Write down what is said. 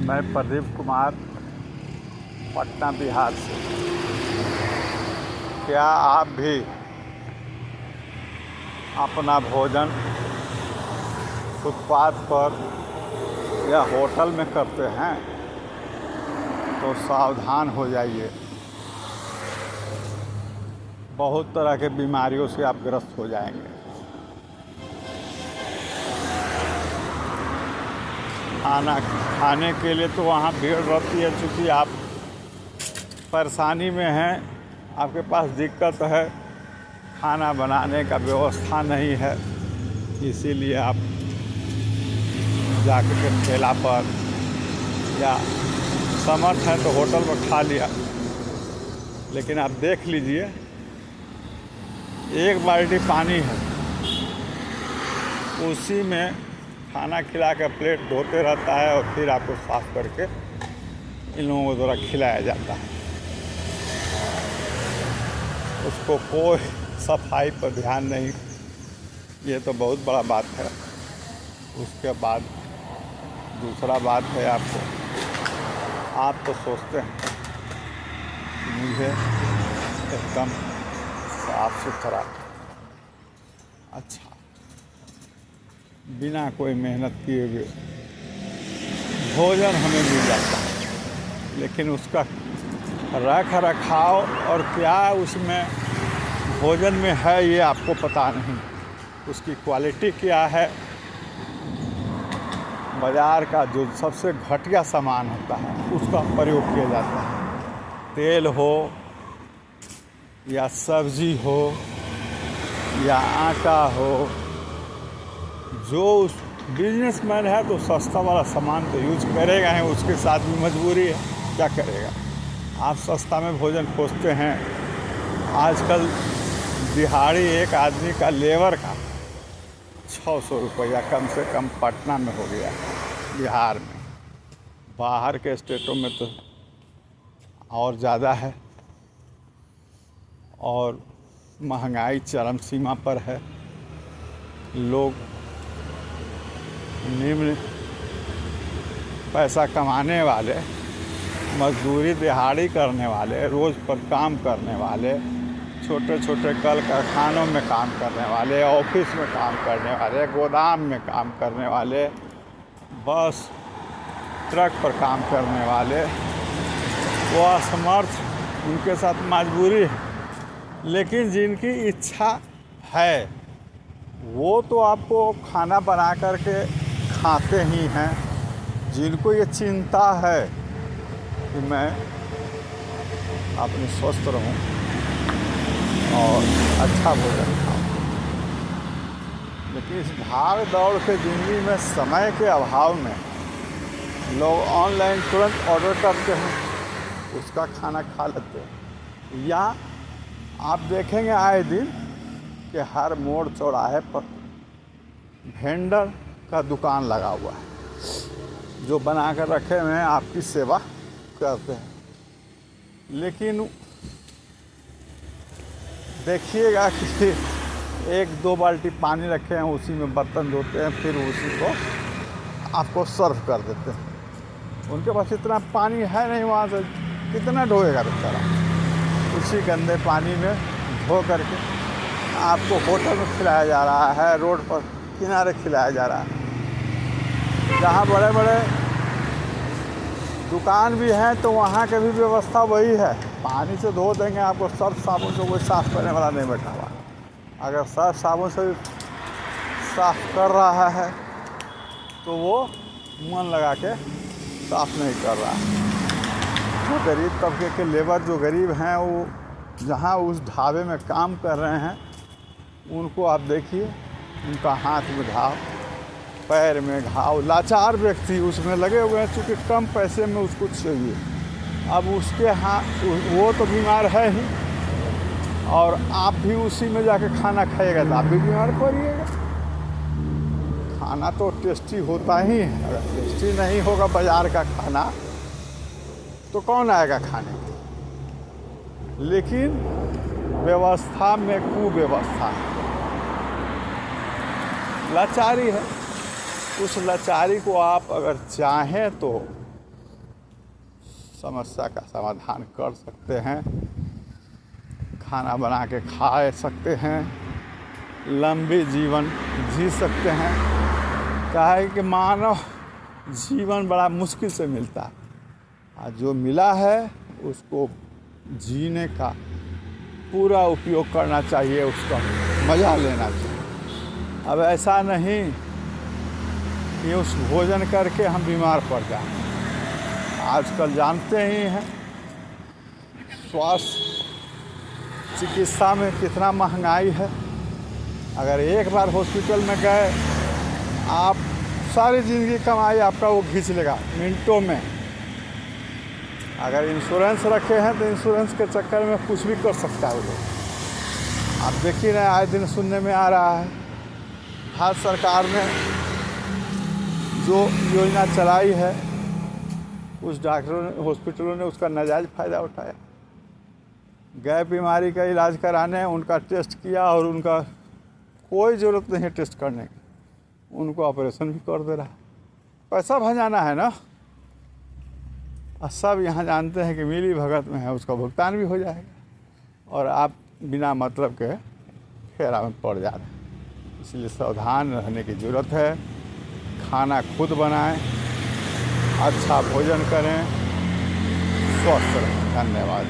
मैं प्रदीप कुमार, पटना बिहार से। क्या आप भी अपना भोजन फुटपाथ पर या होटल में करते हैं? तो सावधान हो जाइए, बहुत तरह के बीमारियों से आप ग्रस्त हो जाएंगे। खाना खाने के लिए तो वहाँ भीड़ रहती है, चूँकि आप परेशानी में हैं, आपके पास दिक्कत है, खाना बनाने का व्यवस्था नहीं है, इसीलिए आप जाकर के ठेला पर या समर्थ है तो होटल में खा लिया। लेकिन आप देख लीजिए, एक बाल्टी पानी है, उसी में खाना खिला कर प्लेट धोते रहता है और फिर आपको साफ़ करके इन लोगों को द्वारा खिलाया जाता है। उसको कोई सफाई पर ध्यान नहीं, ये तो बहुत बड़ा बात है। उसके बाद दूसरा बात है, आप तो सोचते हैं मुझे एकदम साफ सुथरा, अच्छा, बिना कोई मेहनत किए हुए भोजन हमें मिल जाता है, लेकिन उसका रख रखाव और क्या उसमें भोजन में है ये आपको पता नहीं। उसकी क्वालिटी क्या है, बाज़ार का जो सबसे घटिया सामान होता है उसका प्रयोग किया जाता है। तेल हो या सब्ज़ी हो या आटा हो, जो उस बिजनेसमैन है तो सस्ता वाला सामान तो यूज करेगा ही, उसके साथ भी मजबूरी है, क्या करेगा। आप सस्ता में भोजन खोजते हैं। आजकल दिहाड़ी एक आदमी का लेबर का 600 रुपया कम से कम पटना में हो गया, बिहार में। बाहर के स्टेटों में तो और ज़्यादा है, और महंगाई चरम सीमा पर है। लोग निम्न पैसा कमाने वाले, मजदूरी दिहाड़ी करने वाले, रोज़ पर काम करने वाले, छोटे छोटे कल कारखानों में काम करने वाले, ऑफिस में काम करने वाले, गोदाम में काम करने वाले, बस ट्रक पर काम करने वाले, वो असमर्थ, उनके साथ मजबूरी है। लेकिन जिनकी इच्छा है वो तो आपको खाना बना करके खाते ही हैं। जिनको ये चिंता है कि मैं अपने स्वस्थ रहूं और अच्छा भोजन खाऊं, लेकिन इस भाग दौड़ के ज़िंदगी में समय के अभाव में लोग ऑनलाइन तुरंत ऑर्डर करते हैं, उसका खाना खा लेते हैं। या आप देखेंगे आए दिन कि हर मोड़ चौराहे पर वेंडर का दुकान लगा हुआ है, जो बना कर रखे हुए हैं, आपकी सेवा करते हैं। लेकिन देखिएगा कि एक दो बाल्टी पानी रखे हैं, उसी में बर्तन धोते हैं, फिर उसी को आपको सर्व कर देते हैं। उनके पास इतना पानी है नहीं, वहाँ से कितना ढोएगा बेचारा। उसी गंदे पानी में धो करके आपको होटल में खिलाया जा रहा है, रोड पर किनारे खिलाया जा रहा है। जहाँ बड़े बड़े दुकान भी हैं तो वहाँ की भी व्यवस्था वही है, पानी से धो देंगे, आपको सर्फ साबुन से कोई साफ़ करने वाला नहीं बैठा हुआ। अगर सर्फ साबुन से भी साफ़ कर रहा है तो वो मन लगा के साफ़ नहीं कर रहा है। जो गरीब तबके के लेबर, जो गरीब हैं, वो जहाँ उस ढाबे में काम कर रहे हैं, उनको आप देखिए, उनका हाथ में घाव, पैर में घाव, लाचार व्यक्ति उसमें लगे हुए हैं, चूँकि कम पैसे में उसको चाहिए। अब उसके हाथ, वो तो बीमार है ही, और आप भी उसी में जाके खाना खाइएगा तो आप भी बीमार पड़िएगा। खाना तो टेस्टी होता ही है, अगर टेस्टी नहीं होगा बाज़ार का खाना तो कौन आएगा खाने। लेकिन व्यवस्था में कुव्यवस्था है, लाचारी है। उस लाचारी को आप अगर चाहें तो समस्या का समाधान कर सकते हैं, खाना बना के खा सकते हैं, लंबी जीवन जी सकते हैं। क्या है कि मानव जीवन बड़ा मुश्किल से मिलता है, और जो मिला है उसको जीने का पूरा उपयोग करना चाहिए, उसका मज़ा लेना चाहिए। अब ऐसा नहीं कि उस भोजन करके हम बीमार पड़ जाएं। आजकल जानते ही हैं स्वास्थ्य चिकित्सा में कितना महंगाई है। अगर एक बार हॉस्पिटल में गए, आप सारी ज़िंदगी कमाई आपका वो खींच लेगा मिनटों में। अगर इंश्योरेंस रखे हैं तो इंश्योरेंस के चक्कर में कुछ भी कर सकता है वो लोग। आप देख ही रहे, आए दिन सुनने में आ रहा है भारत सरकार ने जो योजना चलाई है, उस डॉक्टरों ने, हॉस्पिटलों ने उसका नाजायज़ फ़ायदा उठाया। गए बीमारी का इलाज कराने, उनका टेस्ट किया और उनका कोई ज़रूरत नहीं है टेस्ट करने की, उनको ऑपरेशन भी कर दे रहा है। पैसा भजाना है ना, और सब यहाँ जानते हैं कि मिली भगत में है, उसका भुगतान भी हो जाएगा और आप बिना मतलब के फेरा में पड़ जा रहे हैं। इसलिए सावधान रहने की ज़रूरत है। खाना खुद बनाएं, अच्छा भोजन करें, स्वस्थ रहें। धन्यवाद।